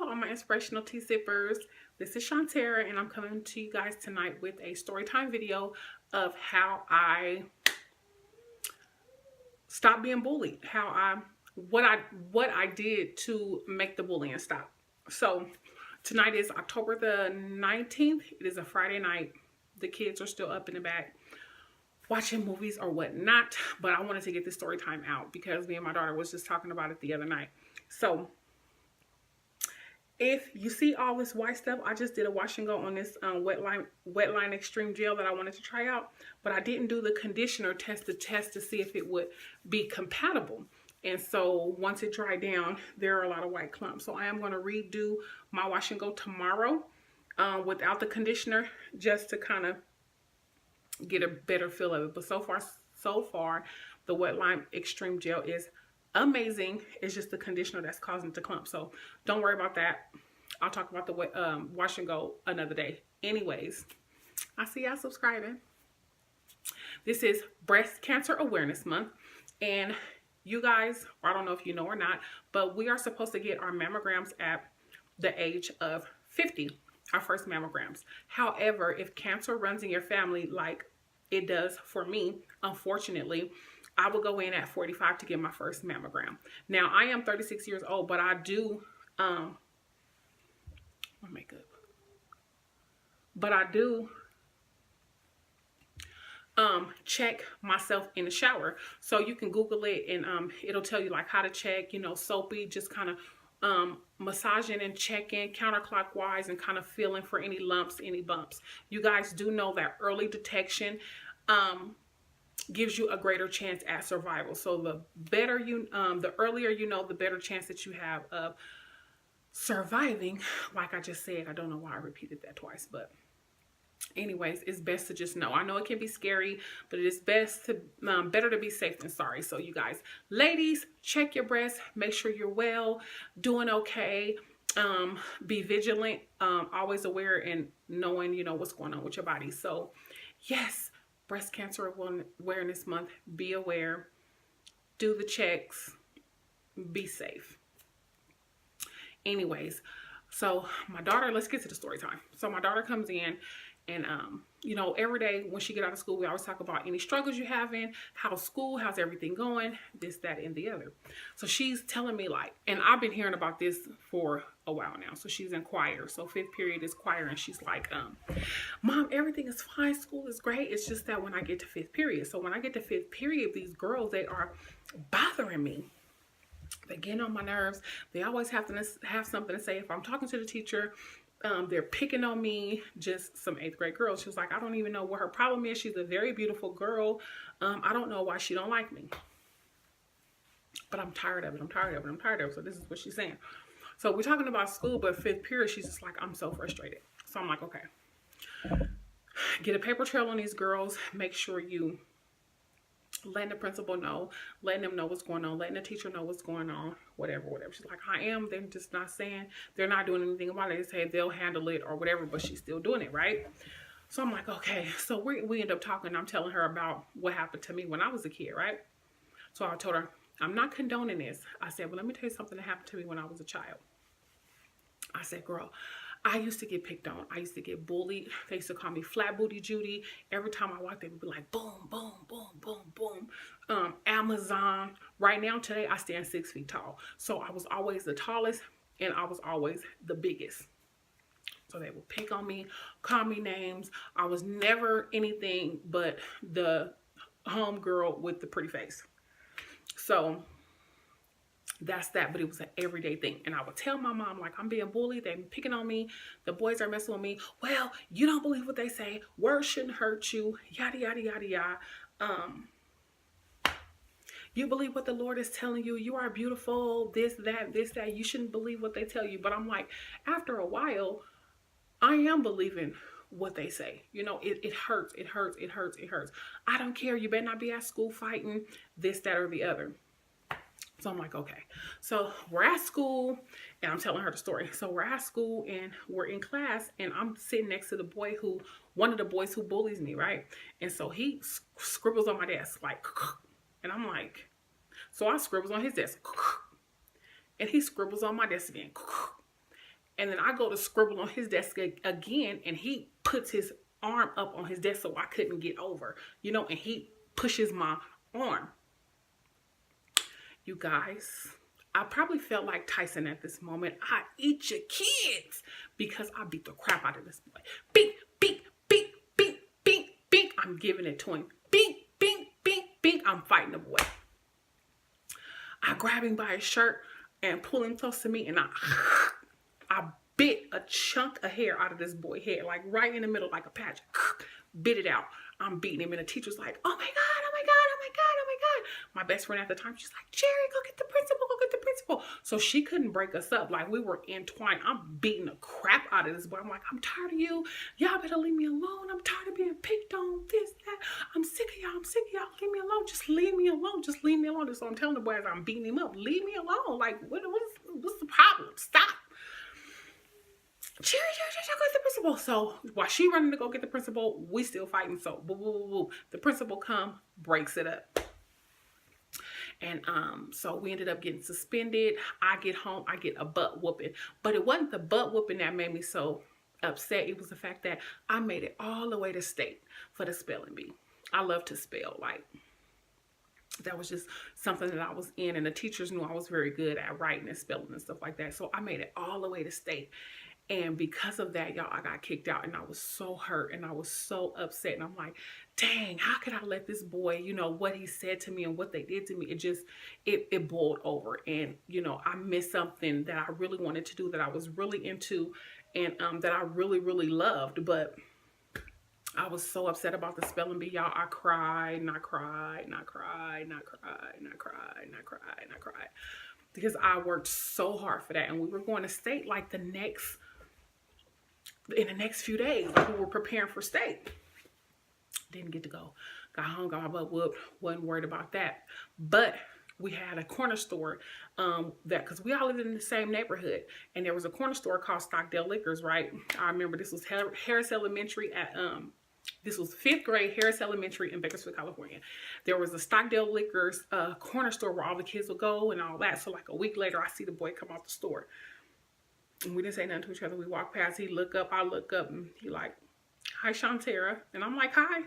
all my inspirational tea sippers. This is Shantara, and I'm coming to you guys tonight with a story time video of how I stopped being bullied. What I did to make the bullying stop. So tonight is October the 19th. It is a Friday night. The kids are still up in the back watching movies or whatnot, but I wanted to get this story time out because me and my daughter was just talking about it the other night. So if you see all this white stuff, I just did a wash and go on this wet line extreme gel that I wanted to try out, but I didn't do the conditioner test to see if it would be compatible. And so once it dried down, there are a lot of white clumps. So I am going to redo my wash and go tomorrow without the conditioner, just to kind of get a better feel of it. But so far, the wet line extreme gel is amazing. It's just the conditioner that's causing it to clump. So don't worry about that. I'll talk about the wash and go another day. Anyways, I see y'all subscribing. This is Breast Cancer Awareness Month, and you guys, I don't know if you know or not, but we are supposed to get our mammograms at the age of 50, our first mammograms. However, if cancer runs in your family like it does for me, unfortunately, I will go in at 45 to get my first mammogram. Now, I am 36 years old, but I do, my makeup, but I do check myself in the shower. So you can Google it, and it'll tell you like how to check, you know, soapy, just kind of massaging and checking counterclockwise and kind of feeling for any lumps, any bumps. You guys do know that early detection gives you a greater chance at survival. So the better the earlier you know, the better chance that you have of surviving. Like I just said, I don't know why I repeated that twice, but anyways, it's best to just know. I know it can be scary, but it is best to better to be safe than sorry. So you guys, ladies, check your breasts, make sure you're well, doing okay. Be vigilant, always aware and knowing, you know, what's going on with your body. So yes, Breast Cancer Awareness Month. Be aware, do the checks, be safe. Anyways, so my daughter, let's get to the story time. So my daughter comes in, and you know, every day when she get out of school, we always talk about any struggles you having, how's school, how's everything going, this, that, and the other. So she's telling me like, and I've been hearing about this for a while now. So she's in choir. So 5th period is choir, and she's like, Mom, everything is fine. School is great. It's just that when I get to 5th period. So when I get to 5th period, these girls, they are bothering me. They get on my nerves. They always have to have something to say. If I'm talking to the teacher, they're picking on me. Just some 8th grade girl. She was like, I don't even know what her problem is. She's a very beautiful girl. I don't know why she don't like me. But I'm tired of it. I'm tired of it. I'm tired of it. So this is what she's saying. So we're talking about school, but 5th period, she's just like, I'm so frustrated. So I'm like, okay. Get a paper trail on these girls. Make sure you letting the principal know, letting them know what's going on, letting the teacher know what's going on, whatever. She's like, I am. They're just not saying, they're not doing anything about it. They say they'll handle it or whatever, but she's still doing it, right? So I'm like, okay. So we end up talking. I'm telling her about what happened to me when I was a kid, right? So I told her, I'm not condoning this. I said, well, let me tell you something that happened to me when I was a child. I said, girl, I used to get picked on. I used to get bullied. They used to call me Flat Booty Judy. Every time I walked, they would be like, boom, boom, boom, boom, boom. Amazon. Right now, today, I stand 6 feet tall. So I was always the tallest, and I was always the biggest. So they would pick on me, call me names. I was never anything but the home girl with the pretty face. So that's that, but it was an everyday thing. And I would tell my mom, like, I'm being bullied, they're picking on me, the boys are messing with me. Well, you don't believe what they say, words shouldn't hurt you, yada yada yada yada. You believe what the Lord is telling you, you are beautiful, this that, you shouldn't believe what they tell you. But I'm like, after a while, I am believing what they say. You know, it hurts, it hurts, it hurts, it hurts. I don't care, you better not be at school fighting this, that, or the other. So I'm like, okay. So we're at school, and I'm telling her the story. So we're at school, and we're in class, and I'm sitting next to one of the boys who bullies me, right? And so he scribbles on my desk, like, and I'm like, so I scribbles on his desk, and he scribbles on my desk again. And then I go to scribble on his desk again, and he puts his arm up on his desk so I couldn't get over, you know, and he pushes my arm. You guys, I probably felt like Tyson at this moment. I eat your kids, because I beat the crap out of this boy. Beat, beat, beat, beat, beat, beat. I'm giving it to him. Beat, beat, beat, beat. I'm fighting the boy. I grab him by his shirt and pull him close to me, and I bit a chunk of hair out of this boy's head, like right in the middle, like a patch. Bit it out. I'm beating him, and the teacher's like, oh my God, oh my God, oh my God, oh my God. My best friend at the time, she's like, Jerry, go get the principal, go get the principal. So she couldn't break us up. Like, we were entwined. I'm beating the crap out of this boy. I'm like, I'm tired of you. Y'all better leave me alone. I'm tired of being picked on, this, that. I'm sick of y'all. I'm sick of y'all. Leave me alone. Just leave me alone. Just leave me alone. So I'm telling the boy as I'm beating him up, leave me alone. Like, what's the problem? Stop. Jerry, go get the principal. So while she running to go get the principal, we still fighting. So boo, boo, boo, boo. The principal come, breaks it up. And so we ended up getting suspended. I get home, I get a butt whooping. But it wasn't the butt whooping that made me so upset. It was the fact that I made it all the way to state for the spelling bee. I love to spell. Like, that was just something that I was in. And the teachers knew I was very good at writing and spelling and stuff like that. So I made it all the way to state. And because of that, y'all, I got kicked out, and I was so hurt, and I was so upset. And I'm like, dang, how could I let this boy, you know, what he said to me and what they did to me, it boiled over. And, you know, I missed something that I really wanted to do, that I was really into, and that I really, really loved. But I was so upset about the spelling bee, y'all. I cried, and I cried, and I cried, and I cried, and I cried, and I cried, and I cried. Because I worked so hard for that. And we were going to state like in the next few days. Like, we were preparing for state. Didn't get to go. Got home, got my butt whooped. Wasn't worried about that. But we had a corner store because we all lived in the same neighborhood. And there was a corner store called Stockdale Liquors, right? I remember this was Harris Elementary at this was 5th grade, Harris Elementary in Bakersfield, California. There was a Stockdale Liquors corner store where all the kids would go and all that. So like a week later, I see the boy come out the store. And we didn't say nothing to each other. We walked past. He look up. I look up. And he like, hi, Shantara. And I'm like, hi.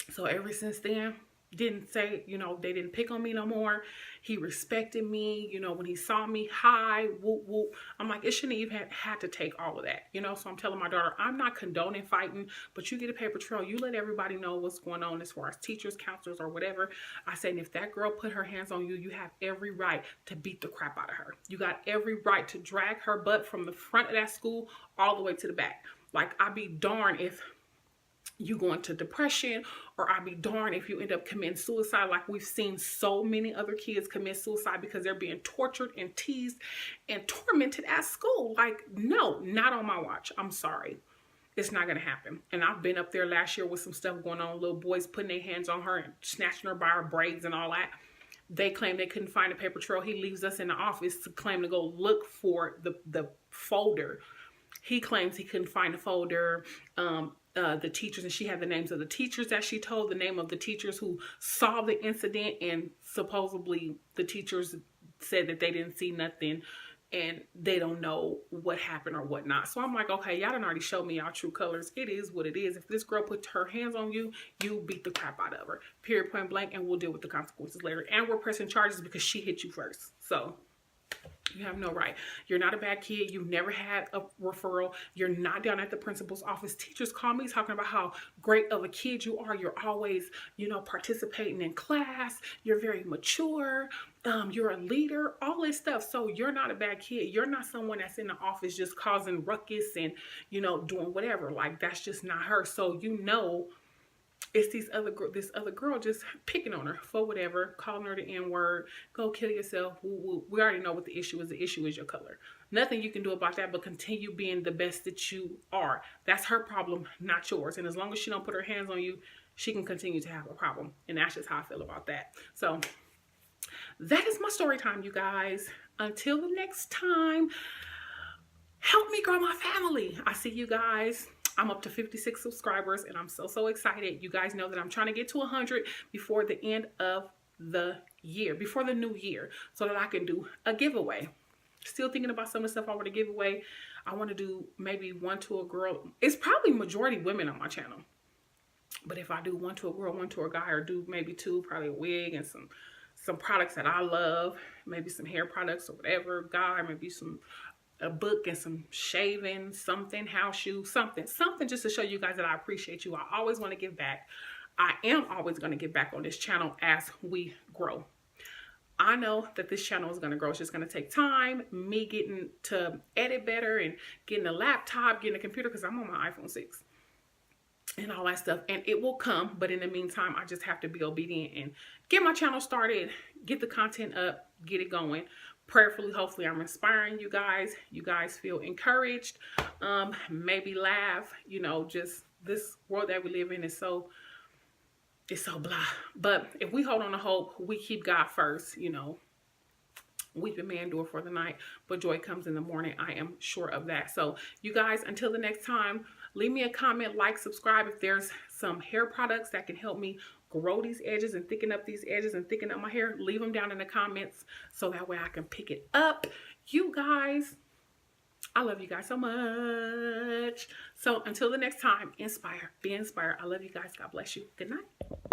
So ever since then, didn't say, you know, they didn't pick on me no more. He respected me, you know, when he saw me, hi, whoop, whoop. I'm like, it shouldn't even had to take all of that, you know? So I'm telling my daughter, I'm not condoning fighting, but you get a paper trail. You let everybody know what's going on as far as teachers, counselors, or whatever. I said, and if that girl put her hands on you, you have every right to beat the crap out of her. You got every right to drag her butt from the front of that school all the way to the back. Like, I'd be darned if you go into depression, or I'd be darned if you end up committing suicide. Like, we've seen so many other kids commit suicide because they're being tortured and teased and tormented at school. Like, no, not on my watch. I'm sorry. It's not going to happen. And I've been up there last year with some stuff going on. Little boys putting their hands on her and snatching her by her braids and all that. They claim they couldn't find a paper trail. He leaves us in the office to claim to go look for the folder. He claims he couldn't find the folder. The teachers, and she had the names of the teachers that she told, the name of the teachers who saw the incident, and supposedly the teachers said that they didn't see nothing and they don't know what happened or whatnot. So I'm like, okay, y'all done already showed me y'all true colors. It is what it is. If this girl put her hands on you, you beat the crap out of her. Period, point blank, and we'll deal with the consequences later. And we're pressing charges because she hit you first. So you have no right. You're not a bad kid. You've never had a referral. You're not down at the principal's office. Teachers call me talking about how great of a kid you are. You're always, you know, participating in class. You're very mature. You're a leader, all this stuff. So you're not a bad kid. You're not someone that's in the office just causing ruckus and, you know, doing whatever. Like, that's just not her. So, you know, it's this other girl just picking on her for whatever, calling her the N-word, go kill yourself. We already know what the issue is. The issue is your color. Nothing you can do about that but continue being the best that you are. That's her problem, not yours. And as long as she don't put her hands on you, she can continue to have a problem. And that's just how I feel about that. So that is my story time, you guys. Until the next time, help me grow my family. I see you guys. I'm up to 56 subscribers and I'm so excited. You guys know that I'm trying to get to 100 before the end of the year, before the new year, so that I can do a giveaway. Still thinking about some of the stuff I want to give away. I want to do maybe one to a girl. It's probably majority women on my channel. But if I do one to a girl, one to a guy, or do maybe two, probably a wig and some products that I love, maybe some hair products or whatever, guy, maybe a book and some shaving, something, house shoes, something just to show you guys that I appreciate you. I always want to give back. I am always going to give back on this channel as we grow. I know that this channel is going to grow. It's just going to take time, me getting to edit better and getting a laptop, getting a computer, because I'm on my iPhone 6 and all that stuff. And it will come, but in the meantime, I just have to be obedient and get my channel started, get the content up, get it going. Prayerfully, hopefully I'm inspiring you guys. You guys feel encouraged, maybe laugh. You know, just this world that we live in is so, it's so blah. But if we hold on to hope, we keep God first, you know, weeping may endure for the night, but joy comes in the morning. I am sure of that. So you guys, until the next time, leave me a comment, like, subscribe. If there's some hair products that can help me grow these edges and thicken up these edges and thicken up my hair, leave them down in the comments so that way I can pick it up. You guys, I love you guys so much. So until the next time, inspire, be inspired. I love you guys. God bless you. Good night.